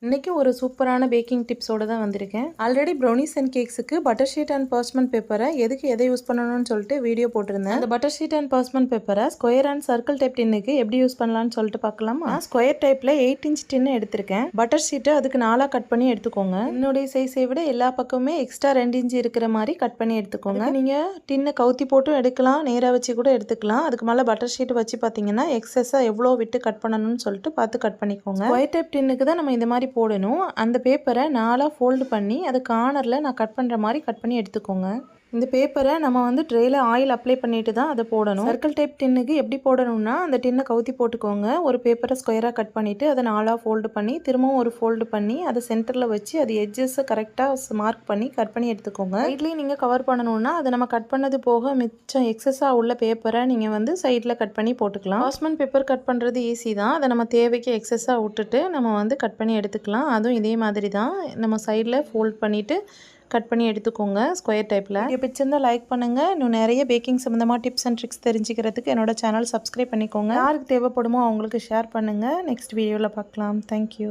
இன்றைக்கி ஒரு சூப்பரான பேக்கிங் டிப்ஸோடு தான் வந்திருக்கேன். ஆல்ரெடி ப்ரௌனிஸ் அண்ட் கேக்ஸுக்கு பட்டர் ஷீட் அண்ட் பர்ச்மெண்ட் பேப்பரை எதை யூஸ் பண்ணணும்னு சொல்லிட்டு வீடியோ போட்டிருந்தேன். அந்த பட்டர் ஷீட் அண்ட் பர்ச்மெண்ட் பேப்பரை ஸ்கொயர் அண்ட் சர்க்கிள் டைப் டின்னுக்கு எப்படி யூஸ் பண்ணலாம்னு சொல்லிட்டு பார்க்கலாம். நான் ஸ்கொயர் டைப்பில் 8 இன்ச் டின்னு எடுத்திருக்கேன். பட்டர் ஷீட்டை அதுக்கு 4 கட் பண்ணி எடுத்துக்கோங்க. என்னுடைய சைஸை விட எல்லா பக்கமே எக்ஸ்ட்ரா 2 இன்ச் இருக்கிற மாதிரி கட் பண்ணி எடுத்துக்கோங்க. நீங்கள் டின்னை கவுத்தி போட்டும் எடுக்கலாம், நேராக வச்சு கூட எடுத்துக்கலாம். அதுக்கு மேலே பட்டர் ஷீட் வச்சு பார்த்தீங்கன்னா எக்ஸஸாக எவ்வளோ விட்டு கட் பண்ணணும்னு சொல்லிட்டு பார்த்து கட் பண்ணிக்கோங்க. ஸ்கொயர் டைப் டின்னுக்கு தான் நம்ம இந்த மாதிரி போடணும். அந்த பேப்பரை 4 ஃபோல்டு பண்ணி அது கார்னரில் நான் கட் பண்ணுற மாதிரி கட் பண்ணி எடுத்துக்கோங்க. இந்த பேப்பரை நம்ம வந்து ட்ரேயில் ஆயில் அப்ளை பண்ணிட்டு தான் அதை போடணும். சர்க்கிள் டைப் டின்னுக்கு எப்படி போடணும்னா அந்த டின்னை கவுத்தி போட்டுக்கோங்க. ஒரு பேப்பரை ஸ்கொயராக கட் பண்ணிவிட்டு அதை 4 ஃபோல்டு பண்ணி திரும்பவும் ஒரு ஃபோல்டு பண்ணி அதை சென்டரில் வச்சு அது எட்ஜஸை கரெக்டாக மார்க் பண்ணி கட் பண்ணி எடுத்துக்கோங்க. சைட்லேயும் நீங்கள் கவர் பண்ணணும்னா அதை நம்ம கட் பண்ணது போக மிச்சம் எக்ஸஸாக உள்ள பேப்பரை நீங்கள் வந்து சைடில் கட் பண்ணி போட்டுக்கலாம். பாஸ்மெண்ட் பேப்பர் கட் பண்ணுறது ஈஸி தான். அதை நம்ம தேவைக்கு எக்ஸஸாக விட்டுட்டு நம்ம வந்து கட் பண்ணி எடுத்துக்கலாம். அதுவும் இதே மாதிரி தான் நம்ம சைடில் ஃபோல்ட் பண்ணிவிட்டு கட் பண்ணி எடுத்துக்கோங்க ஸ்கொயர் டைப்பில். வீடியோ பிடிச்சிருந்தால் லைக் பண்ணுங்கள். இன்னும் நிறைய பேக்கிங் சம்மந்தமாக டிப்ஸ் அண்ட் ட்ரிக்ஸ் தெரிஞ்சுக்கிறதுக்கு என்னோட சேனல் சப்ஸ்கிரைப் பண்ணிக்கோங்க. யாருக்கு தேவைப்படுமோ அவங்களுக்கு ஷேர் பண்ணுங்கள். நெக்ஸ்ட் வீடியோவில் பார்க்கலாம். தேங்க்யூ.